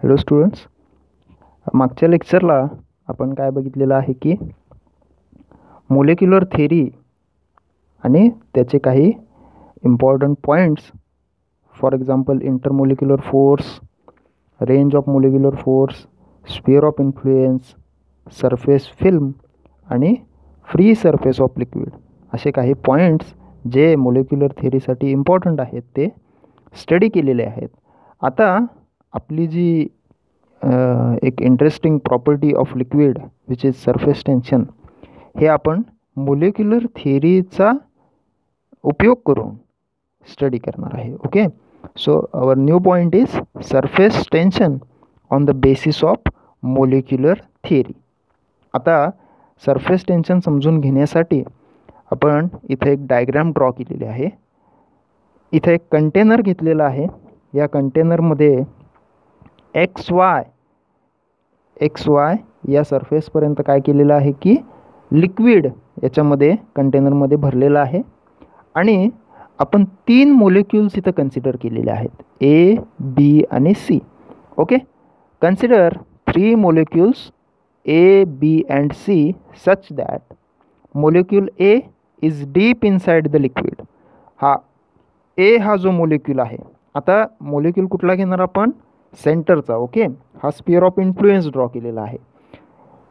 Hello students, मागच्या लेक्चरला आपण काय बघितलेलं आहे की मोलेक्युलर थेरी आणि त्याचे काही important points, for example intermolecular force, range of molecular force, sphere of influence, surface film आणि फ्री सरफेस ऑफ लिक्विड असे काही पॉईंट्स जे मोलेक्युलर थेरीसाठी इम्पॉर्टंट आहेत ते स्टडी केलेले आहेत. आता आपली जी एक interesting property of liquid which is surface tension, हे आपण मोलेक्युलर थिअरीचा उपयोग करून स्टडी करणार आहे. Okay, so our new point is surface tension on the basis of molecular theory. आता सरफेस टेन्शन समजून घेण्यासाठी आपण इथे एक डायग्राम ड्रॉ केलेली आहे. इथे एक कंटेनर घेतलेला आहे. या कंटेनरमध्ये एक्स वाय या सरफेसपर्यंत काय केलेलं आहे की लिक्विड याच्यामध्ये कंटेनरमध्ये भरलेलं आहे आणि आपण 3 मोलिक्युल्स इथं कन्सिडर केलेले आहेत, ए, बी आणि C. Okay, consider 3 molecules A, B and C such that molecule A is deep inside the liquid. A हा जो मोलिक्यूल आहे, आता मोलिक्यूल कुठला घेणार आपण? सेंटरचा. ओके, हा स्पिअर ऑफ इन्फ्लुएन्स ड्रॉ केलेला आहे.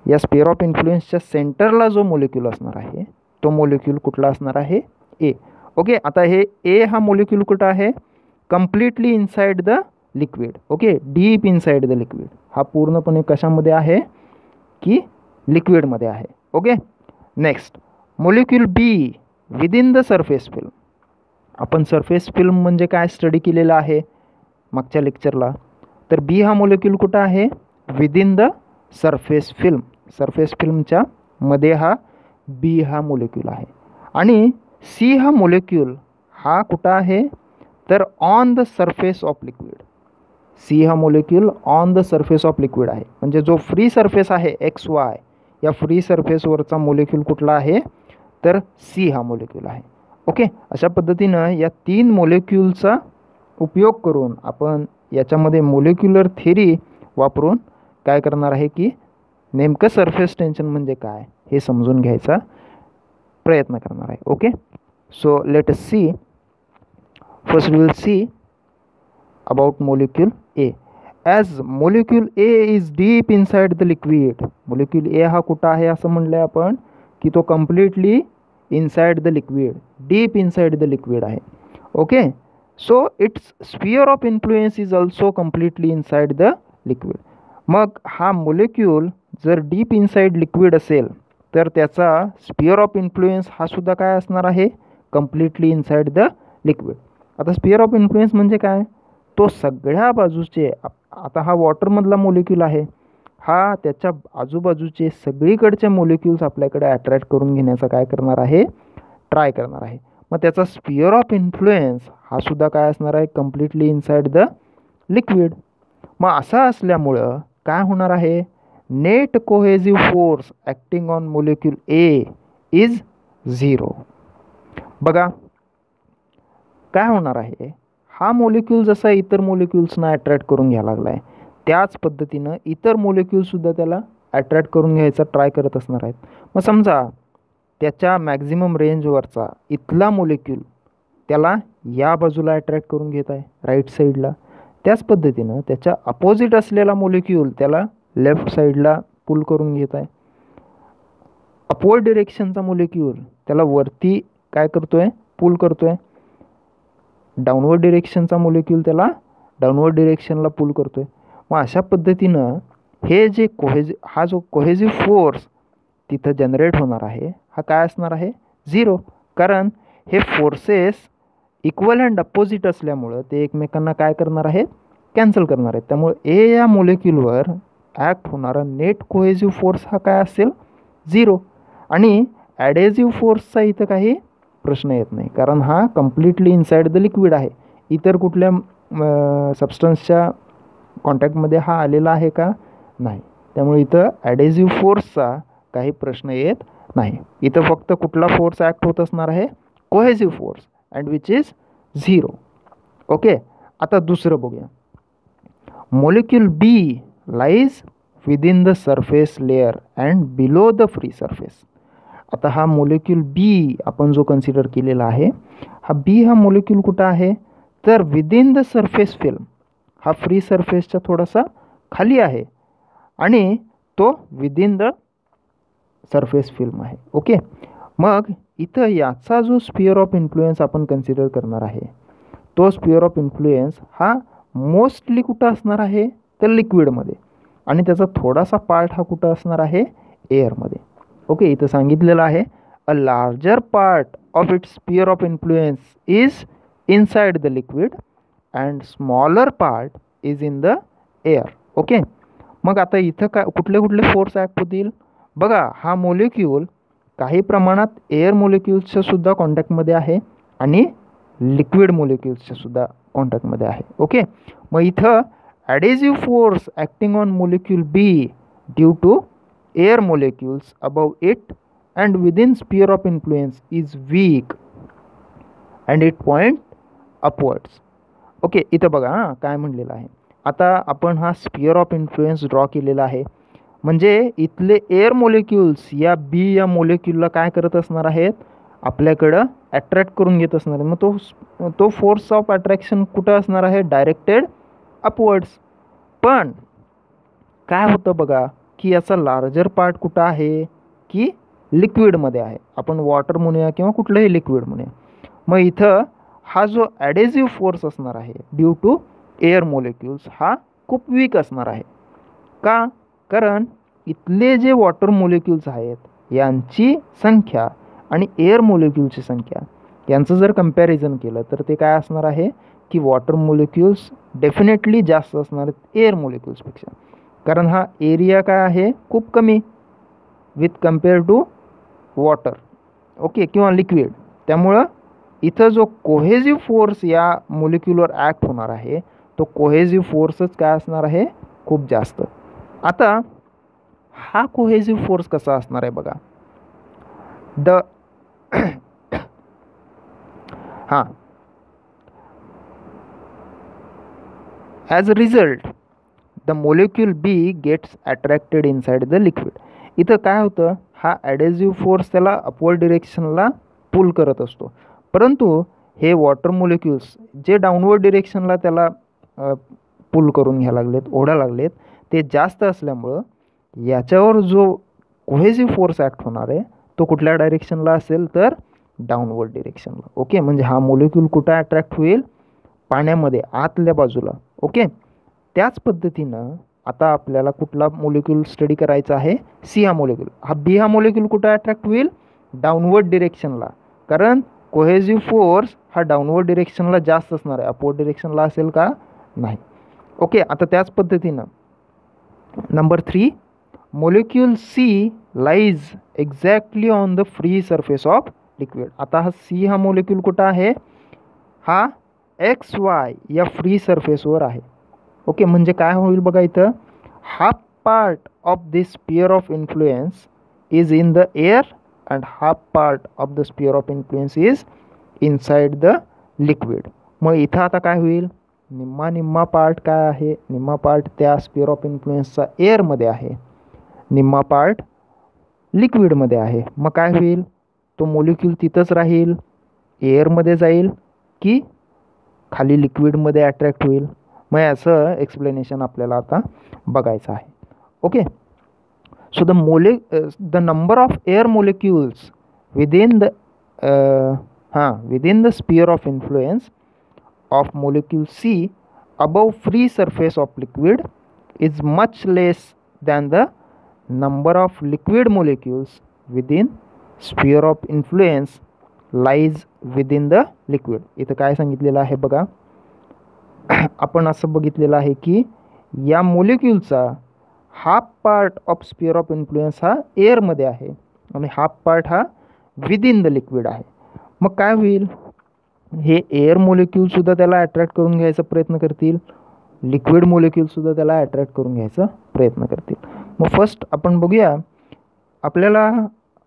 या स्पिअर ऑफ इन्फ्लुएन्सच्या सेंटरला जो मोलिक्यूल असणार आहे तो मोलिक्यूल कुठला असणार आहे? ए. ओके, आता हे ए हा मोलिक्यूल कुठं आहे? Completely inside the liquid. Okay, deep inside the liquid. हा पूर्णपणे कशामध्ये आहे की लिक्विडमध्ये आहे. Okay, next molecule B within the surface film. आपण सरफेस फिल्म म्हणजे काय स्टडी केलेलं आहे मागच्या लेक्चरला. तर बी हा मोलिक्यूल कुठं आहे? Within the surface film. Surface फिल्मच्या मध्ये हा बी हा मोलिक्यूल आहे. आणि सी हा मोलिक्यूल हा कुठं आहे? तर on the surface of liquid. C हा molecule on the surface of liquid आहे. म्हणजे जो फ्री सरफेस आहे एक्स वाय, या फ्री सरफेसवरचा मोलिक्यूल कुठला आहे? तर सी हा मोलिक्यूल आहे. ओके, अशा पद्धतीनं या 3 मोलिक्यूलचा उपयोग करून आपण याच्यामध्ये मोलिक्युलर थिअरी वापरून काय करणार आहे की नेमकं सरफेस टेन्शन म्हणजे काय हे समजून घ्यायचा प्रयत्न करणार आहे. Okay, so let us see. First we will see about molecule A. As molecule A is deep inside the liquid. Molecule A हा कुठं आहे असं म्हणलं आहे आपण की तो completely inside the liquid, deep inside the liquid आहे. Okay, so its sphere of influence is also completely inside the liquid. मग हा मोलिक्यूल जर डीप इनसाइड लिक्विड असेल तर त्याचा स्फिअर ऑफ इन्फ्लुएन्स हा सुद्धा काय असणार आहे? Completely inside the liquid. आता स्फिअर ऑफ इन्फ्लुएन्स म्हणजे काय? तो सगळ्या बाजूचे, आता हा वॉटरमधला मोलिक्यूल आहे, हा त्याच्या आजूबाजूचे सगळीकडचे मोलिक्यूल्स आपल्याकडे अट्रॅक्ट करून घेण्याचा काय करणार आहे? ट्राय करणार आहे. मग त्याचा स्फिअर ऑफ इन्फ्लुएन्स हा सुद्धा काय असणार आहे? Completely inside the liquid. मग असं असल्यामुळं काय होणार आहे? Net cohesive force acting on molecule A is 0. बघा काय होणार आहे, हा मोलिक्यूल जसा इतर मोलिक्यूल्सना अट्रॅक्ट करून घ्यायला लागला आहे त्याच पद्धतीनं इतर मोलिक्यूलसुद्धा त्याला अट्रॅक्ट करून घ्यायचा ट्राय करत असणार आहेत. मग समजा त्याच्या मॅक्झिमम रेंजवरचा इथला मोलिक्यूल त्याला या बाजूला अट्रॅक्ट करून घेत आहे, राईट साईडला. त्याच पद्धतीनं त्याच्या अपोजिट असलेला मोलिक्यूल त्याला लेफ्ट साईडला पुल करून घेत आहे. अपवर्ड डिरेक्शनचा मोलिक्यूल त्याला वरती काय करतोय? पुल करतोय. डाऊनवर्ड डिरेक्शनचा मोलिक्यूल त्याला डाऊनवर्ड डिरेक्शनला पुल करतोय. मग अशा पद्धतीनं हे जे हा जो कोहेजिव्ह फोर्स तिथं जनरेट होणार आहे हा काय असणार आहे? 0. कारण हे फोर्सेस इक्वल अँड अपोजिट असल्यामुळं ते एकमेकांना काय करणार आहेत? कॅन्सल करणार आहेत. त्यामुळे ए या मोलिक्यूलवर ॲक्ट होणारा नेट कोहेजिव्ह फोर्स हा काय असेल? 0. आणि ॲडेझिव्ह फोर्सचा इथं काही प्रश्न येत नाही कारण हा कम्प्लिटली इनसाइड द लिक्विड आहे. इतर कुठल्या सबस्टन्सच्या कॉन्टॅक्टमध्ये हा आलेला आहे का? नाही. त्यामुळे इथं ॲडेझिव्ह फोर्सचा काही प्रश्न येत नाही. इथं फक्त कुठला फोर्स ॲक्ट होत असणार आहे? Cohesive force, and which is 0. Okay, आता दुसरं बघूया. Molecule B lies within the surface layer and below the free surface. आता हा मोलिक्यूल बी आपण जो कन्सिडर केलेला आहे, हा बी हा मोलिक्यूल कुठं आहे तर विदिन द सरफेस फिल्म, हा फ्री सरफेसच्या थोडासा खाली आहे आणि तो विदिन द सरफेस फिल्म आहे. ओके, मग इथं याचा जो स्पिअर ऑफ इन्फ्लुएन्स आपण कन्सिडर करणार आहे, तो स्पिअर ऑफ इन्फ्लुएन्स हा मोस्टली कुठं असणार आहे तर लिक्विडमध्ये, आणि त्याचा थोडासा पार्ट हा कुठं असणार आहे एअरमध्ये. ओके, इथं सांगितलेलं आहे a larger part of its sphere of influence is inside the liquid and smaller part is in the air. Okay, मग आता इथं काय कुठले कुठले फोर्स ॲक्ट होतील बघा. हा मोलिक्यूल काही प्रमाणात एअर मोलिक्युल्सच्या सुद्धा कॉन्टॅक्टमध्ये आहे आणि लिक्विड मोलिक्युल्सच्या सुद्धा कॉन्टॅक्टमध्ये आहे. ओके, मग इथं adhesive force acting on molecule B due to air molecules above it and within sphere of influence is weak and it point upwards. Okay, इथं बघा हां काय म्हणलेलं आहे. आता आपण हा स्पिअर ऑफ इन्फ्लुएन्स ड्रॉ केलेला आहे, म्हणजे इथले एअर मोलिक्युल्स या बी या मोलिक्यूलला काय करत असणार आहेत, आपल्याकडं अट्रॅक्ट करून घेत असणार आहे. मग तो फोर्स ऑफ अट्रॅक्शन कुठं असणार आहे, डायरेक्टेड अपवर्ड्स. पण काय होतं बघा की याचा लार्जर पार्ट कुठं आहे की लिक्विडमध्ये आहे. आपण वॉटर म्हणूया किंवा कुठलंही लिक्विड म्हणूया. मग इथं हा जो ॲडेसिव्ह फोर्स असणार आहे ड्यू टू एअर मोलिक्युल्स हा खूप वीक असणार आहे. का, कारण इथले जे वॉटर मोलिक्युल्स आहेत यांची संख्या आणि एअर मोलिक्युल्सची संख्या यांचं जर कंपॅरिझन केलं तर ते काय असणार आहे की वॉटर मोलिक्युल्स डेफिनेटली जास्त असणार आहेत एअर मोलिक्युल्सपेक्षा, कारण हा एरिया काय आहे खूप कमी with compare to water. Okay, किंवा लिक्विड. त्यामुळं इथं जो कोहेजिव्ह फोर्स या मोलिक्युलवर ॲक्ट होणार आहे तो कोहेजिव्ह फोर्सच काय असणार आहे खूप जास्त. आता हा कोहेजिव्ह फोर्स कसा असणार आहे बघा. हां, as a result the molecule B gets attracted inside the liquid. इथं काय होतं, हा ॲडेसिव्ह फोर्स त्याला अपवर्ड डिरेक्शनला पुल करत असतो, परंतु हे वॉटर मोलिक्युल्स जे डाऊनवर्ड डिरेक्शनला त्याला पुल करून घ्यायला लागलेत, ओढा लागलेत, ते जास्त असल्यामुळं याच्यावर जो कोहेजिव्ह फोर्स ॲक्ट होणार आहे तो कुठल्या डायरेक्शनला असेल तर डाऊनवर्ड डिरेक्शनला. ओके, म्हणजे हा मोलिक्यूल कुठं अट्रॅक्ट होईल, पाण्यामध्ये आतल्या बाजूला. ओके, त्याच पद्धतीनं आता आपल्याला कुठला मोलिक्यूल स्टडी करायचा आहे, सी हा मोलिक्यूल. हा बी हा मोलिक्यूल कुठं अट्रॅक्ट होईल, डाऊनवर्ड डिरेक्शनला, कारण कोहेजिव्ह फोर्स हा डाऊनवर्ड डिरेक्शनला जास्त असणार आहे, अपवर्ड डिरेक्शनला असेल का नाही. ओके, आता त्याच पद्धतीनं number 3, molecule C lies exactly on the free surface of liquid. आता हा सी हा मोलिक्यूल कुठं आहे, हा XY या फ्री सरफेसवर आहे. ओके, म्हणजे काय होईल बघा, इथं half part of this sphere of influence is in the air and half part of the sphere of influence is inside the liquid. मग इथं आता काय होईल, निम्मा पार्ट काय आहे, निम्मा पार्ट त्या स्पिअर ऑफ इन्फ्लुएन्सचा एअरमध्ये आहे, निम्मा पार्ट लिक्विडमध्ये आहे. मग काय होईल, तो मोलिक्यूल तिथंच राहील, एअरमध्ये जाईल की खाली लिक्विडमध्ये अट्रॅक्ट होईल. मग याचं एक्सप्लेनेशन आपल्याला आता बघायचं आहे. Okay, so the number of air molecules within the sphere of influence of molecule C above free surface of liquid is much less than the number of liquid molecules within sphere of influence lies within the liquid. इथं काय सांगितलेलं आहे बघा, आपण असं बघितलेलं आहे की या मोलिक्यूलचा half part of sphere of influence हा एअरमध्ये आहे आणि हाफ पार्ट हा विदिन द लिक्विड आहे. मग काय होईल, हे एअर मोलिक्यूलसुद्धा त्याला अट्रॅक्ट करून घ्यायचा प्रयत्न करतील, लिक्विड मोलिक्यूलसुद्धा त्याला अट्रॅक्ट करून घ्यायचा प्रयत्न करतील. मग फर्स्ट आपण बघूया, आपल्याला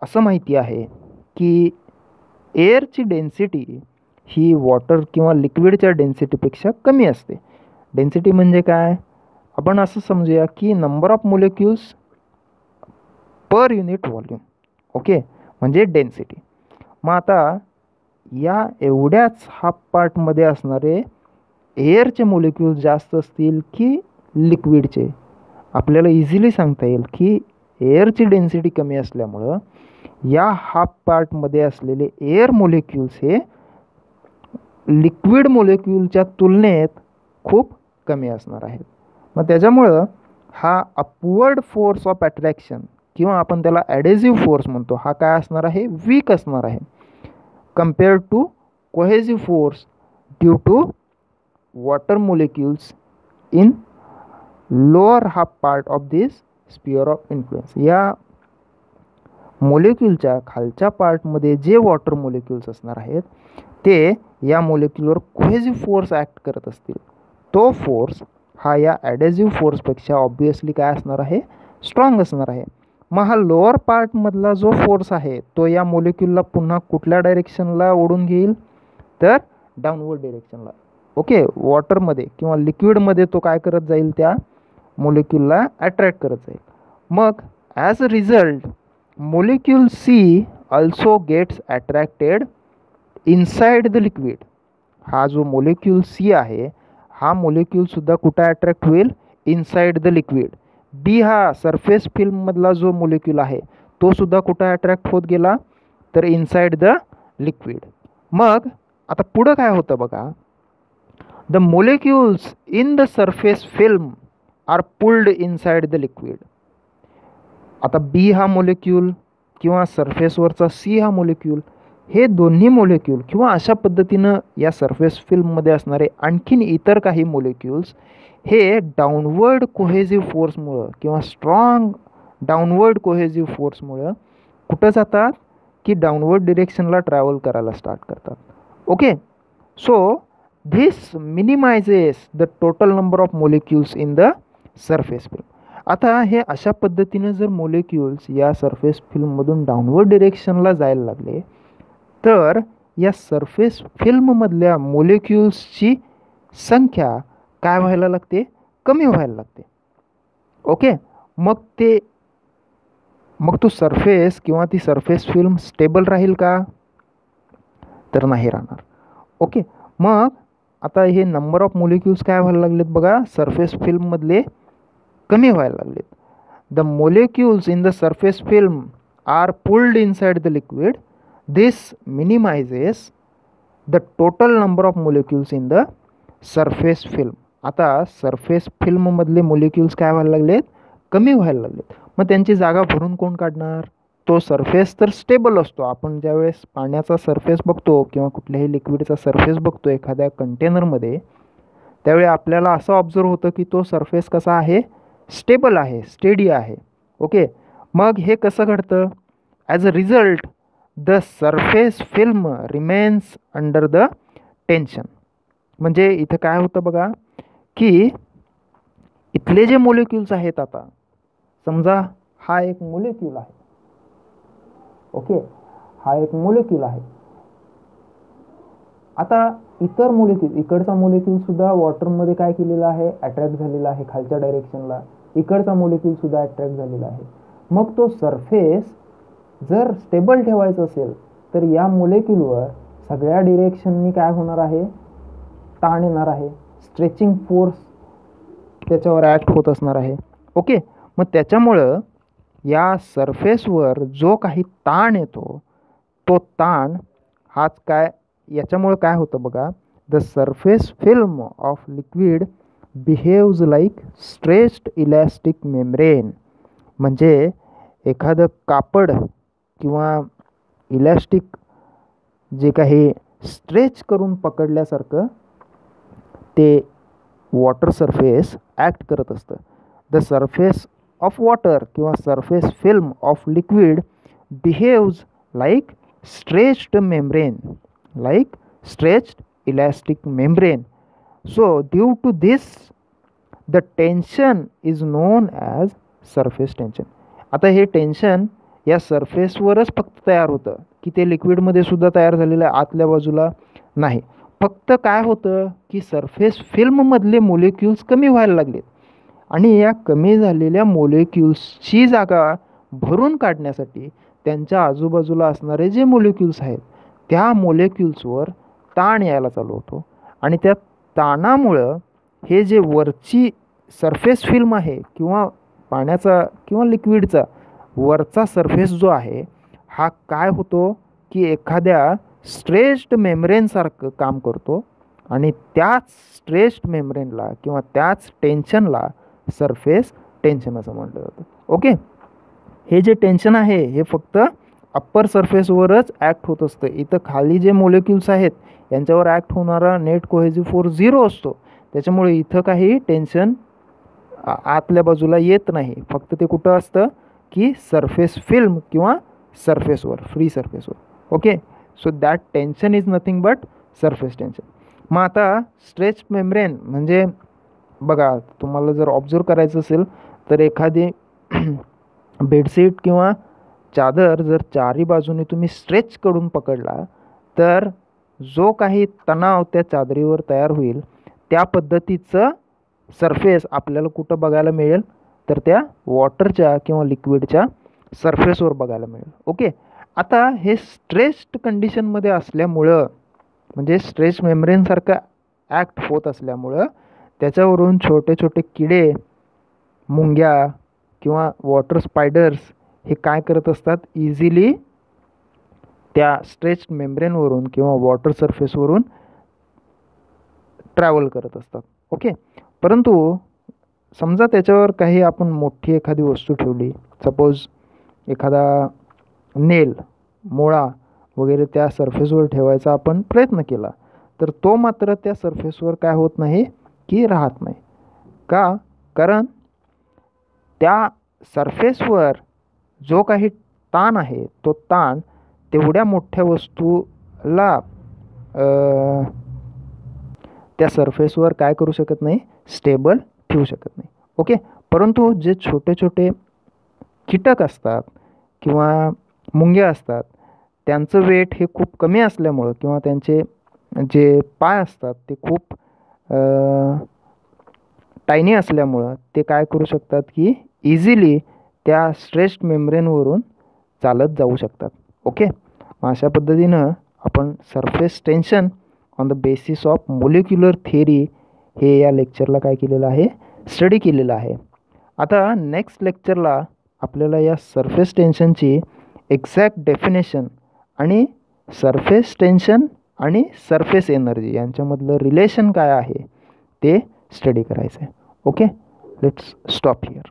असं माहिती आहे की एअरची डेन्सिटी ही वॉटर किंवा लिक्विडच्या डेन्सिटीपेक्षा कमी असते. डेन्सिटी म्हणजे काय, आपण असं समजूया की number of molecules per unit volume. Okay, म्हणजे डेन्सिटी. मग आता या एवढ्याच हाफ पार्टमध्ये असणारे एअरचे मोलिक्युल्स जास्त असतील की लिक्विडचे? आपल्याला इझिली सांगता येईल की एअरची डेन्सिटी कमी असल्यामुळं या हाफ पार्टमध्ये असलेले एअर मोलिक्युल्स हे लिक्विड मोलिक्युलच्या तुलनेत खूप कमी असणार आहेत. मग त्याच्यामुळं हा अपवर्ड फोर्स ऑफ अट्रॅक्शन किंवा आपण त्याला ॲडेझिव्ह फोर्स म्हणतो, हा काय असणार आहे? वीक असणार आहे compare to cohesive force due to water molecules in lower half part of this sphere of influence. या मोलिक्युलच्या खालच्या पार्टमध्ये जे वॉटर मोलिक्युल्स असणार आहेत ते या मोलिक्युलवर कोहेझिव्ह फोर्स ॲक्ट करत असतील. तो फोर्स हा या ॲडेझिव्ह फोर्सपेक्षा ऑब्वियसली काय असणार आहे? स्ट्रॉंग असणार आहे. मग हा लोअर पार्टमधला जो फोर्स आहे तो या मोलिक्युलला पुन्हा कुठल्या डायरेक्शनला ओढून घेईल? तर डाऊनवर्ड डिरेक्शनला. ओके, वॉटरमध्ये किंवा लिक्विडमध्ये तो काय करत जाईल? त्या मोलिक्युलला अट्रॅक्ट करत जाईल. मग as a result molecule C also gets attracted inside the liquid. हा जो मोलिक्यूल सी आहे हा मोलिक्यूलसुद्धा कुठं अट्रॅक्ट होईल? Inside the liquid. बी हा सरफेस फिल्ममधला जो मोलिक्यूल आहे तो सुद्धा कुठं अट्रॅक्ट होत गेला? तर इनसाइड द लिक्विड. मग आता पुढं काय होतं बघा, the molecules in the surface film are pulled inside the liquid. आता बी हा मोलिक्यूल किंवा सरफेसवरचा सी हा मोलिक्यूल, हे दोन्ही मोलिक्यूल किंवा अशा पद्धतीनं या सरफेस फिल्ममध्ये असणारे आणखीन इतर काही मोलिक्युल्स हे डाऊनवर्ड कोहेझिव्ह फोर्समुळं किंवा स्ट्रॉंग डाऊनवर्ड कोहेझिव्ह फोर्समुळं कुठं जातात? की डाऊनवर्ड डिरेक्शनला ट्रॅव्हल करायला स्टार्ट करतात. Okay, so this minimises the total number of molecules in the surface film. आता हे अशा पद्धतीनं जर मोलिक्युल्स या सरफेस फिल्ममधून डाऊनवर्ड डिरेक्शनला जायला लागले तर या सरफेस फिल्ममधल्या मोलिक्युल्सची संख्या काय व्हायला लागते? कमी व्हायला लागते. ओके, मग तो सरफेस किंवा ती सरफेस फिल्म स्टेबल राहील का? तर नाही राहणार. ओके, मग आता हे नंबर ऑफ मोलिक्युल्स काय व्हायला लागलेत बघा, सरफेस फिल्ममधले कमी व्हायला लागलेत. The molecules in the surface film are pulled inside the liquid. This minimises the total number of molecules in the surface film. आता सरफेस फिल्ममधले मोलिक्युल्स काय व्हायला लागलेत? कमी व्हायला लागलेत. मग त्यांची जागा भरून कोण काढणार? तो सरफेस तर स्टेबल असतो. आपण ज्यावेळेस पाण्याचा सरफेस बघतो किंवा कुठल्याही लिक्विडचा सरफेस बघतो एखाद्या कंटेनरमध्ये, त्यावेळी आपल्याला असं ऑब्झर्व होतं की तो सरफेस कसा आहे? स्टेबल आहे, स्टेडी आहे. ओके, मग हे कसं घडतं? As a result the surface film remains under the tension. म्हणजे इथं काय होतं बघा की इथले जे मोलिक्युल्स आहेत, आता समजा हा एक मोलिक्यूल आहे. ओके, हा एक मोलिक्यूल आहे. आता इतर मोलिक्यूल, इकडचा मोलिक्यूलसुद्धा वॉटरमध्ये काय केलेला आहे? अट्रॅक्ट झालेला आहे खालच्या डायरेक्शनला. इकडचा मोलिक्यूलसुद्धा अट्रॅक्ट झालेला आहे. मग तो सरफेस जर स्टेबल ठेवायचा असेल तर या मोलिक्यूलवर सगळ्या डिरेक्शननी काय होणार आहे? ताण येणार आहे. स्ट्रेचिंग फोर्स त्याच्यावर ॲक्ट होत असणार आहे. ओके, मग त्याच्यामुळं या सरफेसवर जो काही ताण येतो तो ताण हाच काय, याच्यामुळं काय होतं बघा, the surface film of liquid behaves like stretched elastic membrane. म्हणजे एखादं कापड किंवा इलॅस्टिक जे काही स्ट्रेच करून पकडल्यासारखं ते वॉटर सरफेस ॲक्ट करत असतं. द सरफेस ऑफ वॉटर किंवा surface film of liquid behaves like stretched membrane, like stretched elastic membrane. So due to this the tension is known as surface tension. आता हे tension या सरफेसवरच फक्त तयार होतं की ते लिक्विडमध्ये सुद्धा तयार झालेलं आहे, आतल्या बाजूला नाही. फक्त काय होतं की सरफेस फिल्ममधले मोलिक्युल्स कमी व्हायला लागलेत आणि या कमी झालेल्या मोलेक्युल्सची जागा भरून काढण्यासाठी त्यांच्या आजूबाजूला असणारे जे मोलेक्युल्स आहेत त्या मोलेक्युल्सवर ताण यायला चालू होतो आणि त्या ताणामुळं हे जे वरची सरफेस फिल्म आहे किंवा पाण्याचा किंवा लिक्विडचा वरचा सरफेस जो आहे हा काय होतो की एखाद्या स्ट्रेच्ड मेम्ब्रेनसारखं काम करतो आणि त्याच स्ट्रेच्ड मेम्ब्रेनला किंवा त्याच टेन्शनला सरफेस टेन्शन असं म्हटलं जातं. ओके, हे जे टेन्शन आहे हे फक्त अप्पर सरफेसवरच ॲक्ट होत असतं. इथं खाली जे मोलेक्युल्स आहेत यांच्यावर ॲक्ट होणारा नेट कोहेसिव्ह फोर्स 0 असतो. त्याच्यामुळे इथं काही टेन्शन आतल्या बाजूला येत नाही. फक्त ते कुठं असतं की सरफेस फिल्म किंवा सरफेसवर, फ्री सरफेसवर. Okay, so that tension is nothing but surface tension. मग आता स्ट्रेच मेम्ब्रेन म्हणजे बघा, तुम्हाला जर ऑब्झर्व करायचं असेल तर एखादी बेडशीट किंवा चादर जर चारी बाजूने तुम्ही स्ट्रेच करून पकडला तर जो काही तणाव त्या चादरीवर तयार होईल त्या पद्धतीचं सरफेस आपल्याला कुठं बघायला मिळेल तर त्या वॉटरच्या किंवा लिक्विडच्या सरफेसवर बघायला मिळेल. ओके, आता हे स्ट्रेस्ड कंडिशनमध्ये असल्यामुळं म्हणजे स्ट्रेच मेम्ब्रेनसारखं ॲक्ट होत असल्यामुळं त्याच्यावरून छोटे छोटे किडे, मुंग्या किंवा वॉटर स्पायडर्स हे काय करत असतात, इझिली त्या स्ट्रेच्ड मेम्ब्रेनवरून किंवा वॉटर सरफेसवरून ट्रॅव्हल करत असतात. ओके, परंतु समजा त्याच्यावर काही आपण मोठी एखादी वस्तू ठेवली, सपोज एखादा नेल, मोळा वगैरे त्या सरफेसवर ठेवायचा आपण प्रयत्न केला तर तो मात्र त्या सरफेसवर काय होत नाही की राहत नाही. का? कारण त्या सरफेसवर जो काही ताण आहे तो ताण तेवढ्या मोठ्या वस्तूला त्या सरफेसवर काय करू शकत नाही, स्टेबल ठेवू शकत नाही. ओके, परंतु जे छोटे छोटे कीटक असतात किंवा मुंग्या असतात त्यांचं वेट हे खूप कमी असल्यामुळं किंवा त्यांचे जे पाय असतात ते खूप टायनी असल्यामुळं ते काय करू शकतात की इझिली त्या स्ट्रेच्ड मेम्ब्रेनवरून चालत जाऊ शकतात. ओके, अशा पद्धतीनं आपण surface tension on the basis of molecular theory हे या लेक्चरला काय केलेलं आहे, स्टडी केलेलं आहे. आता नेक्स्ट लेक्चरला आपल्याला या सरफेस टेन्शनची एक्झॅक्ट डेफिनेशन आणि सरफेस टेन्शन आणि सरफेस एनर्जी यांच्यामधलं रिलेशन काय आहे ते स्टडी करायचं आहे. Okay, let's stop here.